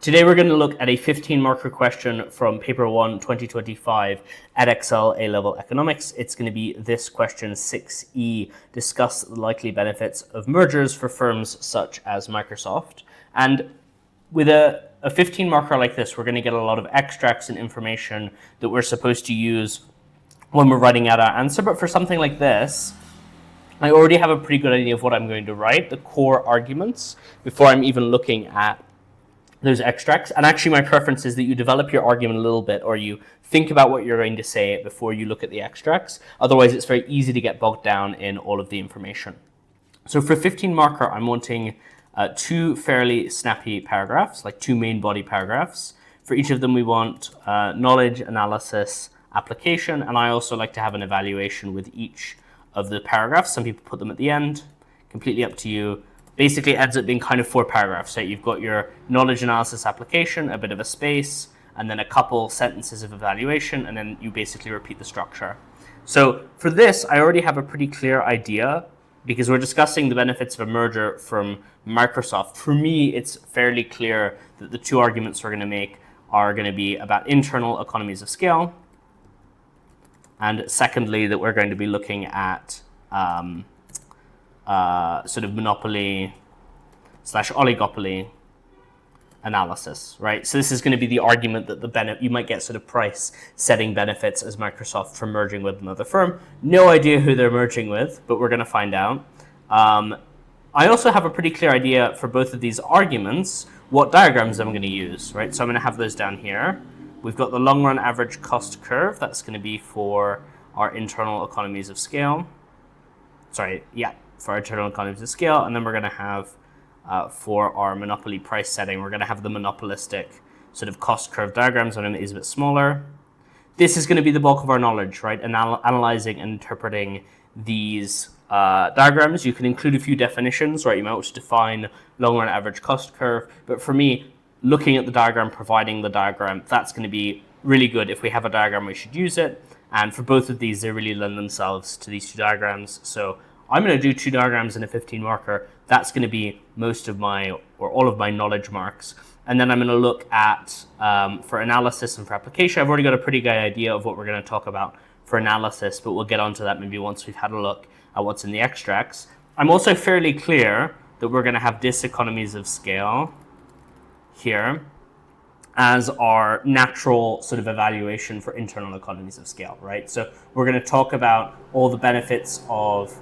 Today we're going to look at a 15-marker question from Paper 1, 2025, Edexcel A-Level Economics. It's going to be this question 6E, discuss the likely benefits of mergers for firms such as Microsoft. And with a 15-marker like this, we're going to get a lot of extracts and information that we're supposed to use when we're writing out our answer. But for something like this, I already have a pretty good idea of what I'm going to write, the core arguments, before I'm even looking at those extracts. And actually my preference is that you develop your argument a little bit, or you think about what you're going to say before you look at the extracts. Otherwise it's very easy to get bogged down in all of the information. So for 15 marker, I'm wanting two fairly snappy paragraphs, like two main body paragraphs. For each of them we want knowledge, analysis, application, and I also like to have an evaluation with each of the paragraphs. Some people put them at the end, completely up to you. Basically it ends up being kind of 4 paragraphs. So you've got your knowledge, analysis, application, a bit of a space, and then a couple sentences of evaluation, and then you basically repeat the structure. So for this, I already have a pretty clear idea because we're discussing the benefits of a merger from Microsoft. For me, it's fairly clear that the two arguments we're going to make are going to be about internal economies of scale, and secondly, that we're going to be looking at sort of monopoly / oligopoly analysis, right? So this is going to be the argument that you might get sort of price setting benefits as Microsoft from merging with another firm. No idea who they're merging with, but we're going to find out. I also have a pretty clear idea for both of these arguments what diagrams I'm going to use, right? So I'm going to have those down here. We've got the long run average cost curve. That's going to be for our internal economies of scale. For our internal economies of scale. And then we're going to have, for our monopoly price setting, we're going to have the monopolistic sort of cost curve diagrams. I'm going to make these a bit smaller. This is going to be the bulk of our knowledge, right? Analyzing and interpreting these diagrams. You can include a few definitions, right? You might want to define long run average cost curve. But for me, looking at the diagram, providing the diagram, that's going to be really good. If we have a diagram, we should use it. And for both of these, they really lend themselves to these two diagrams. So I'm going to do 2 diagrams in a 15 marker. That's going to be most of my, or all of my knowledge marks. And then I'm going to look at, for analysis and for application, I've already got a pretty good idea of what we're going to talk about for analysis, but we'll get onto that maybe once we've had a look at what's in the extracts. I'm also fairly clear that we're going to have diseconomies of scale here as our natural sort of evaluation for internal economies of scale, right? So we're going to talk about all the benefits of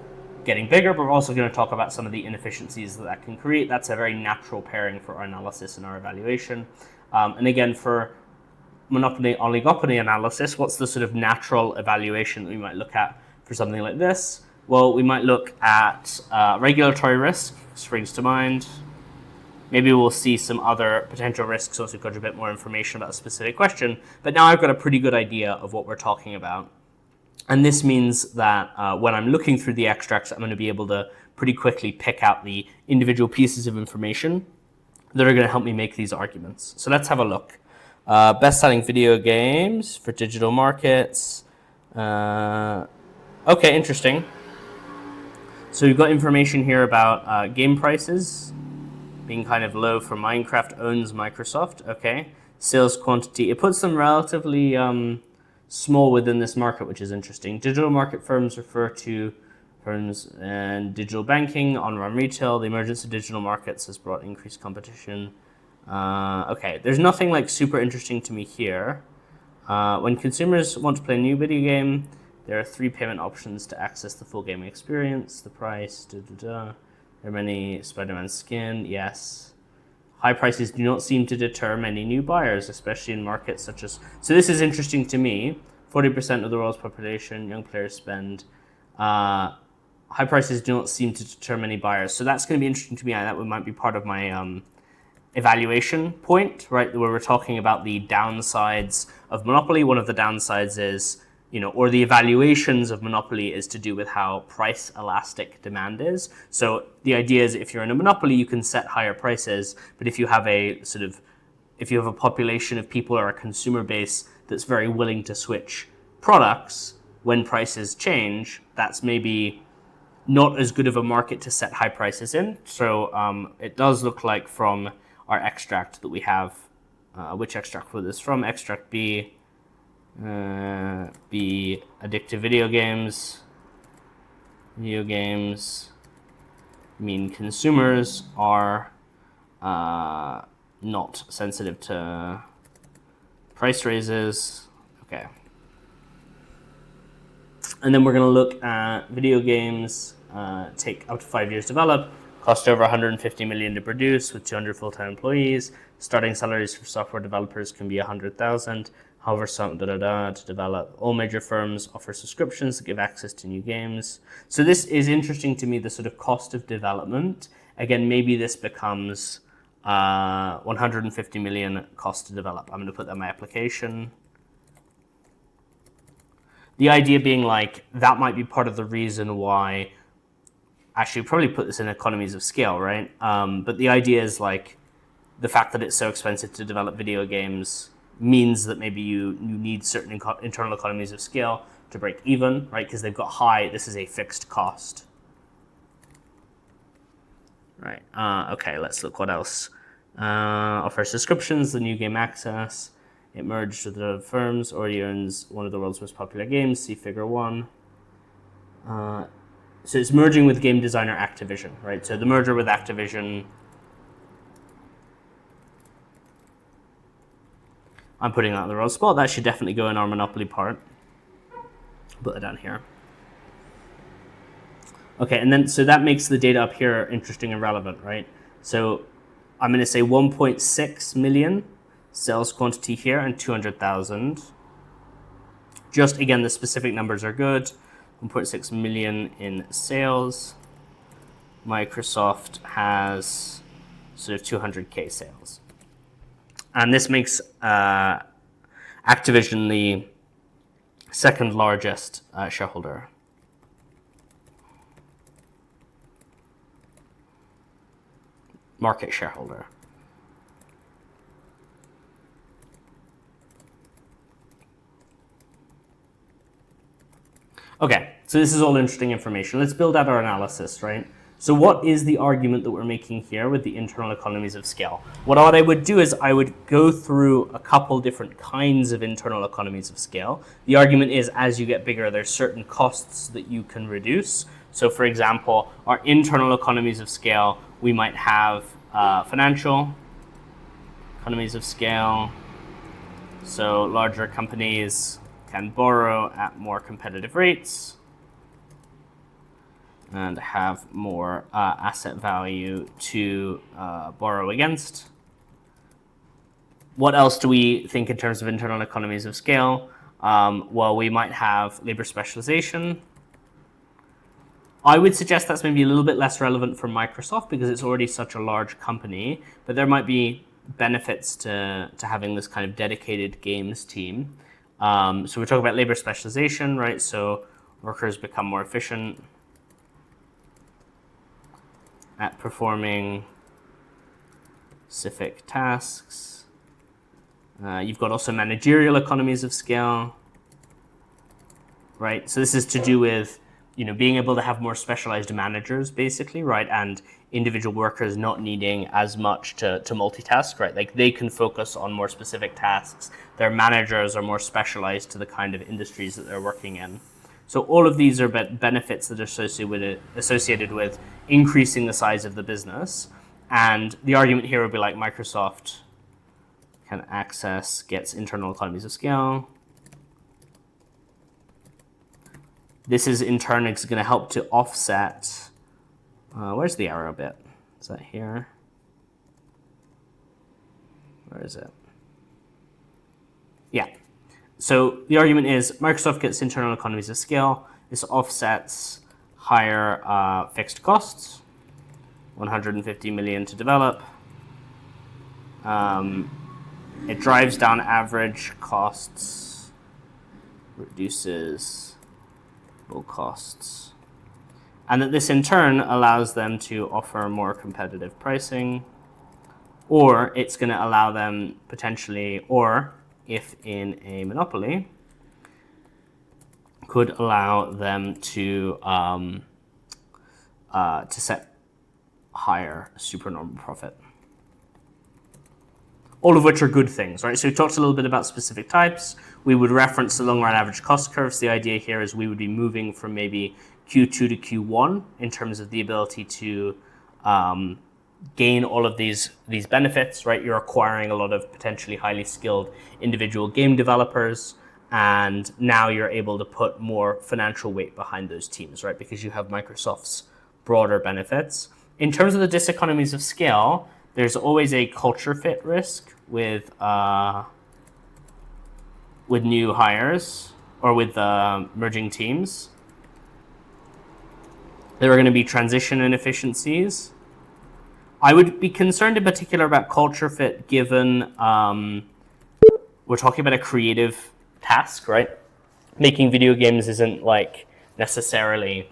getting bigger, but we're also going to talk about some of the inefficiencies that can create. That's a very natural pairing for our analysis and our evaluation. And again, for monopoly oligopoly analysis, what's the sort of natural evaluation that we might look at for something like this? Well, we might look at regulatory risk, springs to mind. Maybe we'll see some other potential risks once we've got a bit more information about a specific question. But now I've got a pretty good idea of what we're talking about. And this means that when I'm looking through the extracts, I'm going to be able to pretty quickly pick out the individual pieces of information that are going to help me make these arguments. So let's have a look. Best-selling video games for digital markets. Okay, interesting. So we've got information here about game prices being kind of low for Minecraft owns Microsoft. Okay, sales quantity. It puts them relatively small within this market, which is interesting. Digital market firms refer to firms and digital banking, on-run retail. The emergence of digital markets has brought increased competition. Okay, there's nothing like super interesting to me here. When consumers want to play a new video game, there are 3 payment options to access the full gaming experience. The price, There are many Spider-Man skin, yes. High prices do not seem to deter many new buyers, especially in markets such as... So this is interesting to me. 40% of the world's population, young players spend. High prices do not seem to deter many buyers. So that's going to be interesting to me. That might be part of my evaluation point, right? Where we're talking about the downsides of monopoly. One of the downsides is, or the evaluations of monopoly is to do with how price elastic demand is. So the idea is if you're in a monopoly, you can set higher prices, but if you have a population of people or a consumer base that's very willing to switch products when prices change, that's maybe not as good of a market to set high prices in. So it does look like from our extract that we have which extract was this from? Extract B. B, addictive video games. Video games mean consumers are not sensitive to price raises. Okay. And then we're going to look at video games take up to 5 years to develop, cost over 150 million to produce with 200 full-time employees. Starting salaries for software developers can be 100,000. However, some to develop. All major firms offer subscriptions that give access to new games. So this is interesting to me, the sort of cost of development. Again, maybe this becomes 150 million cost to develop. I'm going to put that in my application. The idea being like, that might be part of the reason why, actually probably put this in economies of scale, right? But the idea is like, the fact that it's so expensive to develop video games means that maybe you need certain internal economies of scale to break even, right? Because they've got high, this is a fixed cost. Right, okay, let's look what else. Offer subscriptions, the new game access. It merged with the firms, already owns one of the world's most popular games, see figure 1. So it's merging with game designer Activision, right? So the merger with Activision, I'm putting that on the wrong spot. That should definitely go in our monopoly part. Put it down here. Okay, and then so that makes the data up here interesting and relevant, right? So I'm going to say 1.6 million sales quantity here and 200,000. Just again, the specific numbers are good. 1.6 million in sales. Microsoft has sort of 200K sales. And this makes Activision the second largest shareholder. Market shareholder. Okay, so this is all interesting information. Let's build out our analysis, right? So what is the argument that we're making here with the internal economies of scale? What I would do is I would go through a couple different kinds of internal economies of scale. The argument is as you get bigger, there's certain costs that you can reduce. So for example, our internal economies of scale, we might have financial economies of scale. So larger companies can borrow at more competitive rates and have more asset value to borrow against. What else do we think in terms of internal economies of scale? Well, we might have labor specialization. I would suggest that's maybe a little bit less relevant for Microsoft because it's already such a large company, but there might be benefits to having this kind of dedicated games team. So we're talking about labor specialization, right? So workers become more efficient at performing specific tasks. You've got also managerial economies of scale, right? So this is to do with, being able to have more specialized managers, basically, right? And individual workers not needing as much to multitask, right? Like they can focus on more specific tasks. Their managers are more specialized to the kind of industries that they're working in. So all of these are benefits that are associated with increasing the size of the business. And the argument here would be like Microsoft gets internal economies of scale. This is in turn going to help to offset. Where's the arrow bit? Is that here? Where is it? Yeah. So the argument is Microsoft gets internal economies of scale. This offsets higher fixed costs, 150 million to develop. It drives down average costs, reduces low costs. And that this in turn allows them to offer more competitive pricing, or it's going to allow them potentially, or if in a monopoly, could allow them to set higher supernormal profit. all of which are good things, right? So we talked a little bit about specific types. We would reference the long run average cost curves. The idea here is we would be moving from maybe Q2 to Q1 in terms of the ability to gain all of these benefits, right? You're acquiring a lot of potentially highly skilled individual game developers, and now you're able to put more financial weight behind those teams, right? Because you have Microsoft's broader benefits. In terms of the diseconomies of scale, there's always a culture fit risk with new hires or with merging teams. There are going to be transition inefficiencies. I would be concerned in particular about culture fit given we're talking about a creative task, right? Making video games isn't like necessarily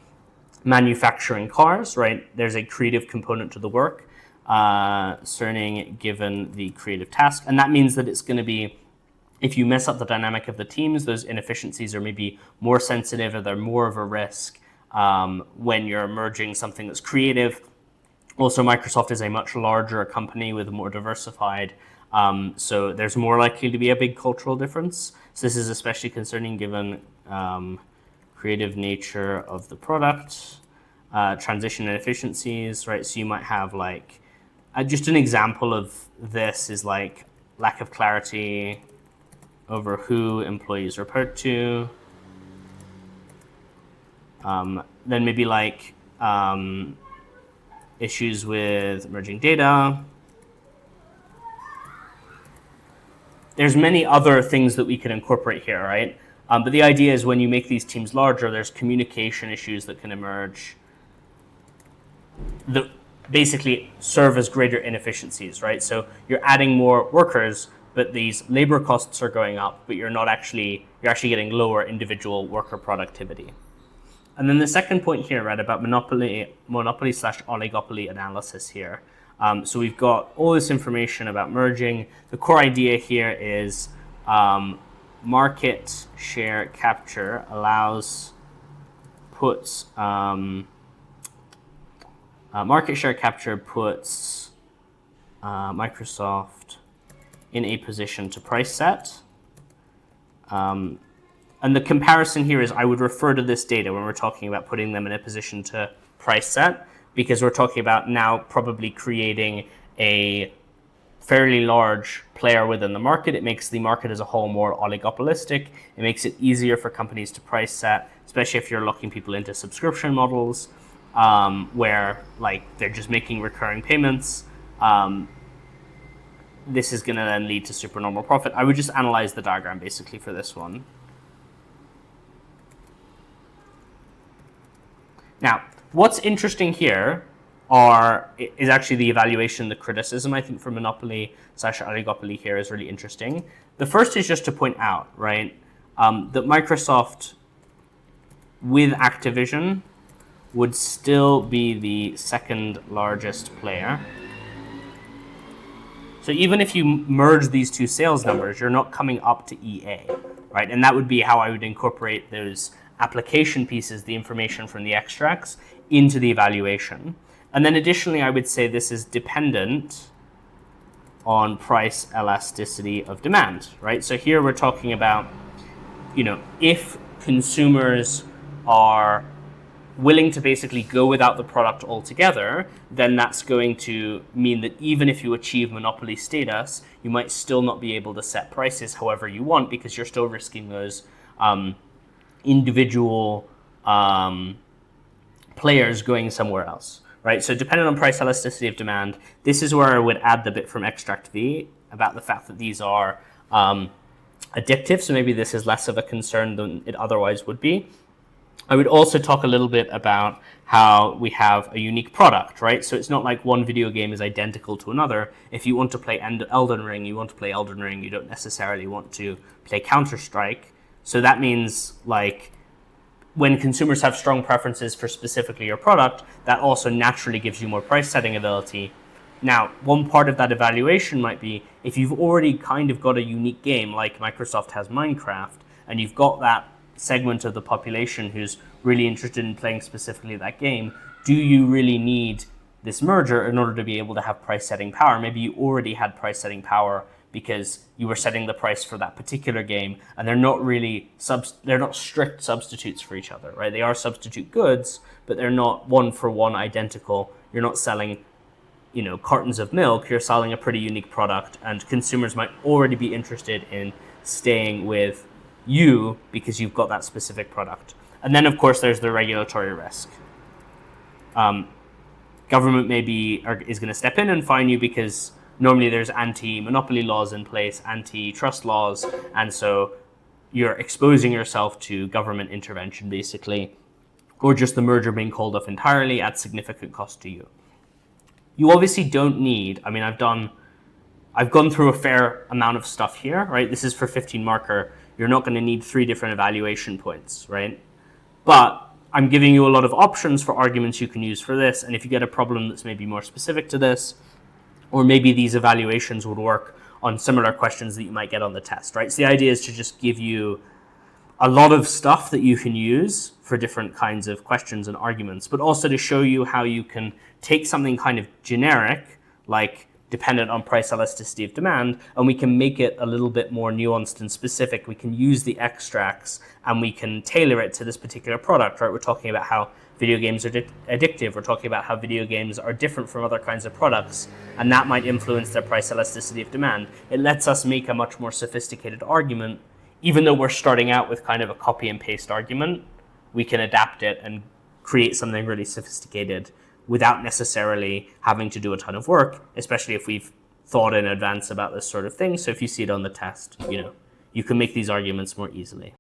manufacturing cars, right? There's a creative component to the work, cerning given the creative task. And that means that it's going to be, if you mess up the dynamic of the teams, those inefficiencies are maybe more sensitive or they're more of a risk when you're merging something that's creative. Also, Microsoft is a much larger company with more diversified, so there's more likely to be a big cultural difference. So this is especially concerning given creative nature of the product, transition inefficiencies, right? So you might have like, just an example of this is like lack of clarity over who employees report to. Then maybe like issues with merging data. There's many other things that we can incorporate here, right? But the idea is when you make these teams larger, there's communication issues that can emerge that basically serve as greater inefficiencies, right? So you're adding more workers, but these labor costs are going up, but you're actually getting lower individual worker productivity. And then the second point here, right, about monopoly/oligopoly analysis here. So we've got all this information about merging. The core idea here is market share capture puts Microsoft in a position to price set. And the comparison here is I would refer to this data when we're talking about putting them in a position to price set, because we're talking about now probably creating a fairly large player within the market. It makes the market as a whole more oligopolistic. It makes it easier for companies to price set, especially if you're locking people into subscription models where like they're just making recurring payments. This is going to then lead to supernormal profit. I would just analyze the diagram basically for this one. Now, what's interesting here is actually the evaluation, the criticism, I think, for monopoly/oligopoly here is really interesting. The first is just to point out, right, that Microsoft with Activision would still be the second largest player. So even if you merge these two sales numbers, you're not coming up to EA, right? And that would be how I would incorporate those application pieces, the information from the extracts, into the evaluation. And then additionally, I would say this is dependent on price elasticity of demand, right? So here we're talking about, if consumers are willing to basically go without the product altogether, then that's going to mean that even if you achieve monopoly status, you might still not be able to set prices however you want, because you're still risking those individual players going somewhere else, right? So depending on price elasticity of demand, this is where I would add the bit from extract V about the fact that these are addictive. So maybe this is less of a concern than it otherwise would be. I would also talk a little bit about how we have a unique product, right? So it's not like one video game is identical to another. If you want to play Elden Ring, you want to play Elden Ring. You don't necessarily want to play Counter-Strike. So that means like when consumers have strong preferences for specifically your product, that also naturally gives you more price setting ability. Now, one part of that evaluation might be if you've already kind of got a unique game like Microsoft has Minecraft, and you've got that segment of the population who's really interested in playing specifically that game, do you really need this merger in order to be able to have price setting power? Maybe you already had price setting power because you were setting the price for that particular game, and they're not really they're not strict substitutes for each other, right? They are substitute goods, but they're not one for one identical. You're not selling, cartons of milk. You're selling a pretty unique product, and consumers might already be interested in staying with you because you've got that specific product. And then, of course, there's the regulatory risk. Government is going to step in and fine you because normally there's anti-monopoly laws in place, antitrust laws, and so you're exposing yourself to government intervention, basically, or just the merger being called off entirely at significant cost to you. You obviously don't need, I've gone through a fair amount of stuff here, right? This is for 15 marker. You're not going to need 3 different evaluation points, right? But I'm giving you a lot of options for arguments you can use for this. And if you get a problem that's maybe more specific to this, or maybe these evaluations would work on similar questions that you might get on the test, right? So the idea is to just give you a lot of stuff that you can use for different kinds of questions and arguments, but also to show you how you can take something kind of generic, like dependent on price elasticity of demand, and we can make it a little bit more nuanced and specific. We can use the extracts and we can tailor it to this particular product, right? We're talking about how video games are addictive. We're talking about how video games are different from other kinds of products, and that might influence their price elasticity of demand. It lets us make a much more sophisticated argument. Even though we're starting out with kind of a copy and paste argument, we can adapt it and create something really sophisticated without necessarily having to do a ton of work, especially if we've thought in advance about this sort of thing. So if you see it on the test, you can make these arguments more easily.